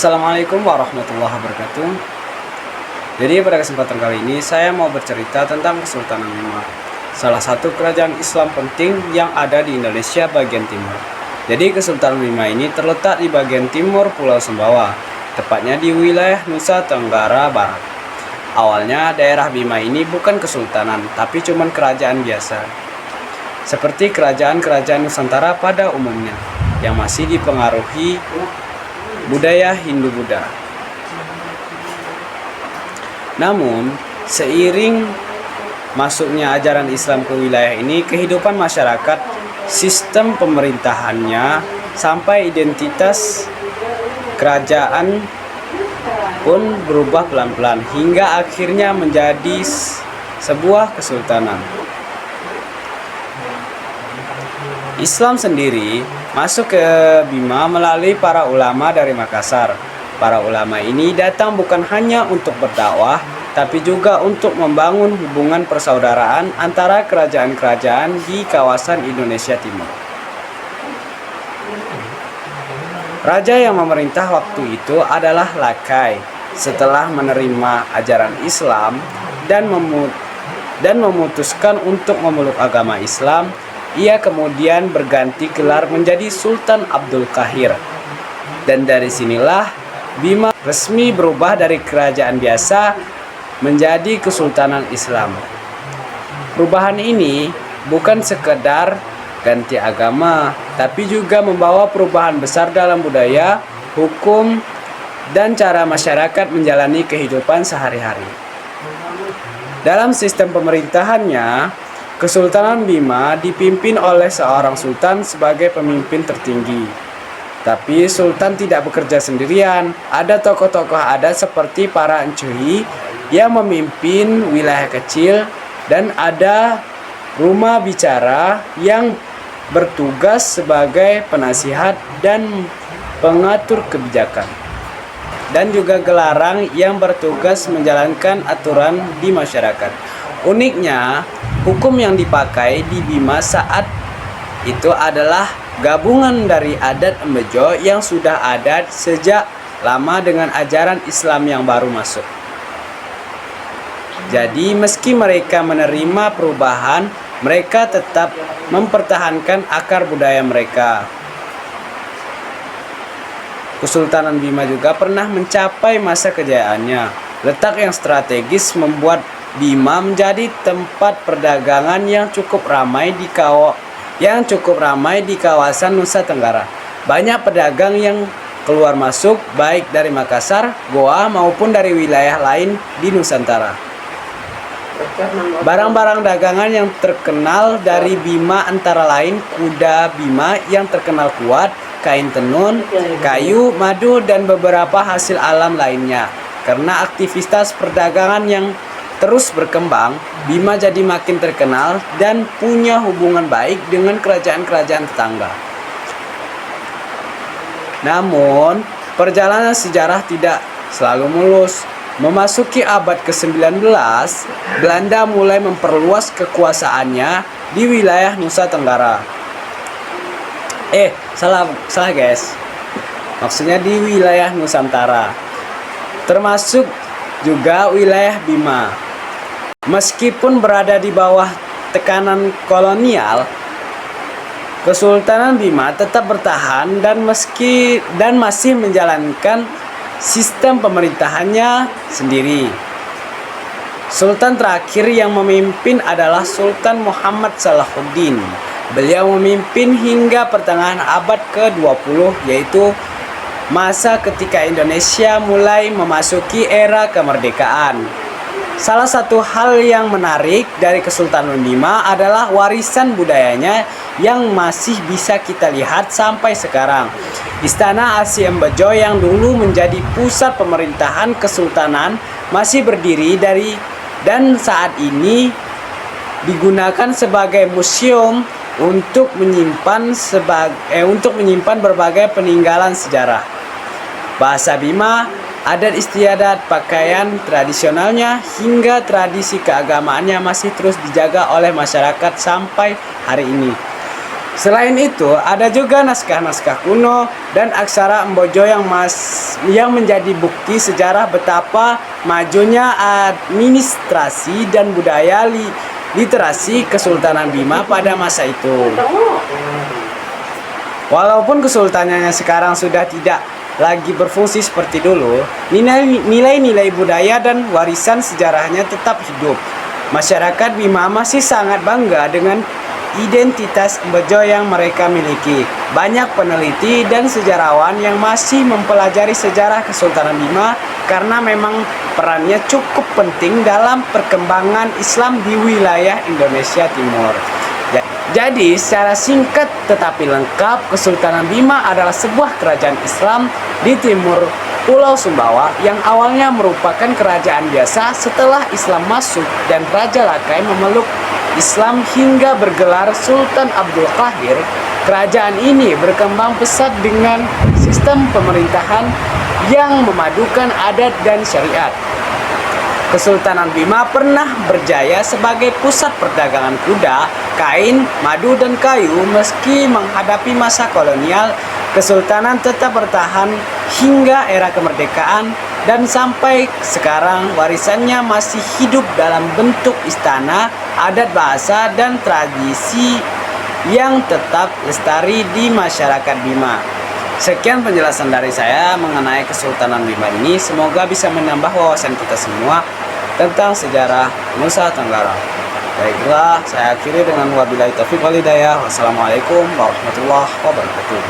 Assalamualaikum warahmatullahi wabarakatuh. Jadi pada kesempatan kali ini saya mau bercerita tentang Kesultanan Bima, salah satu kerajaan Islam penting yang ada di Indonesia bagian timur. Jadi Kesultanan Bima ini terletak di bagian timur Pulau Sumbawa, tepatnya di wilayah Nusa Tenggara Barat. Awalnya daerah Bima ini bukan kesultanan, tapi cuma kerajaan biasa, seperti kerajaan-kerajaan Nusantara pada umumnya, yang masih dipengaruhi budaya Hindu-Buddha. Namun, seiring masuknya ajaran Islam ke wilayah ini, kehidupan masyarakat, sistem pemerintahannya, sampai identitas kerajaan pun berubah pelan-pelan hingga akhirnya menjadi sebuah kesultanan. Islam sendiri masuk ke Bima melalui para ulama dari Makassar. Para ulama ini datang bukan hanya untuk berdakwah, tapi juga untuk membangun hubungan persaudaraan antara kerajaan-kerajaan di kawasan Indonesia Timur. Raja yang memerintah waktu itu adalah Lakai. Setelah menerima ajaran Islam dan memutuskan untuk memeluk agama Islam, ia kemudian berganti gelar menjadi Sultan Abdul Qahir. Dan dari sinilah Bima resmi berubah dari kerajaan biasa menjadi Kesultanan Islam. Perubahan ini bukan sekedar ganti agama, tapi juga membawa perubahan besar dalam budaya, hukum, dan cara masyarakat menjalani kehidupan sehari-hari. Dalam sistem pemerintahannya, Kesultanan Bima dipimpin oleh seorang sultan sebagai pemimpin tertinggi. Tapi sultan tidak bekerja sendirian. Ada tokoh-tokoh adat seperti para encuhi yang memimpin wilayah kecil, dan ada rumah bicara yang bertugas sebagai penasihat dan pengatur kebijakan. Dan juga gelarang yang bertugas menjalankan aturan di masyarakat. Uniknya, hukum yang dipakai di Bima saat itu adalah gabungan dari adat Embejo yang sudah ada sejak lama dengan ajaran Islam yang baru masuk. Jadi meski mereka menerima perubahan, mereka tetap mempertahankan akar budaya mereka. Kesultanan Bima juga pernah mencapai masa kejayaannya. Letak yang strategis membuat Bima menjadi tempat perdagangan yang cukup ramai di kawasan Nusa Tenggara. Banyak pedagang yang keluar masuk baik dari Makassar, Goa maupun dari wilayah lain di Nusantara. Barang-barang dagangan yang terkenal dari Bima antara lain kuda Bima yang terkenal kuat, kain tenun, kayu, madu, dan beberapa hasil alam lainnya. Karena aktivitas perdagangan yang terus berkembang, Bima jadi makin terkenal dan punya hubungan baik dengan kerajaan-kerajaan tetangga. Namun, perjalanan sejarah tidak selalu mulus. Memasuki abad ke-19, Belanda mulai memperluas kekuasaannya di wilayah Nusa Tenggara. Salah guys. Maksudnya di wilayah Nusantara. Termasuk juga wilayah Bima. Meskipun berada di bawah tekanan kolonial, Kesultanan Bima tetap bertahan dan masih menjalankan sistem pemerintahannya sendiri. Sultan terakhir yang memimpin adalah Sultan Muhammad Salahuddin. Beliau memimpin hingga pertengahan abad ke-20, yaitu masa ketika Indonesia mulai memasuki era kemerdekaan. Salah satu hal yang menarik dari Kesultanan Bima adalah warisan budayanya yang masih bisa kita lihat sampai sekarang. Istana Asih Embejo yang dulu menjadi pusat pemerintahan kesultanan masih berdiri dan saat ini digunakan sebagai museum untuk menyimpan berbagai peninggalan sejarah. Bahasa Bima, adat istiadat, pakaian tradisionalnya, hingga tradisi keagamaannya masih terus dijaga oleh masyarakat sampai hari ini. Selain itu, ada juga naskah-naskah kuno dan aksara Embojo yang menjadi bukti sejarah betapa majunya administrasi dan budaya literasi Kesultanan Bima pada masa itu. Walaupun kesultanannya sekarang sudah tidak lagi berfungsi seperti dulu, nilai-nilai budaya dan warisan sejarahnya tetap hidup. Masyarakat Bima masih sangat bangga dengan identitas Embojo yang mereka miliki. Banyak peneliti dan sejarawan yang masih mempelajari sejarah Kesultanan Bima karena memang perannya cukup penting dalam perkembangan Islam di wilayah Indonesia Timur. Jadi, secara singkat tetapi lengkap, Kesultanan Bima adalah sebuah kerajaan Islam di timur Pulau Sumbawa yang awalnya merupakan kerajaan biasa setelah Islam masuk dan Raja Lakai memeluk Islam hingga bergelar Sultan Abdul Qahir. Kerajaan ini berkembang pesat dengan sistem pemerintahan yang memadukan adat dan syariat. Kesultanan Bima pernah berjaya sebagai pusat perdagangan kuda, kain, madu, dan kayu. Meski menghadapi masa kolonial, kesultanan tetap bertahan hingga era kemerdekaan dan sampai sekarang warisannya masih hidup dalam bentuk istana, adat bahasa, dan tradisi yang tetap lestari di masyarakat Bima. Sekian penjelasan dari saya mengenai Kesultanan Bima ini. Semoga bisa menambah wawasan kita semua tentang sejarah Nusa Tenggara. Baiklah, saya akhiri dengan wabillahi taufiq wal hidayah. Wassalamualaikum warahmatullahi wabarakatuh.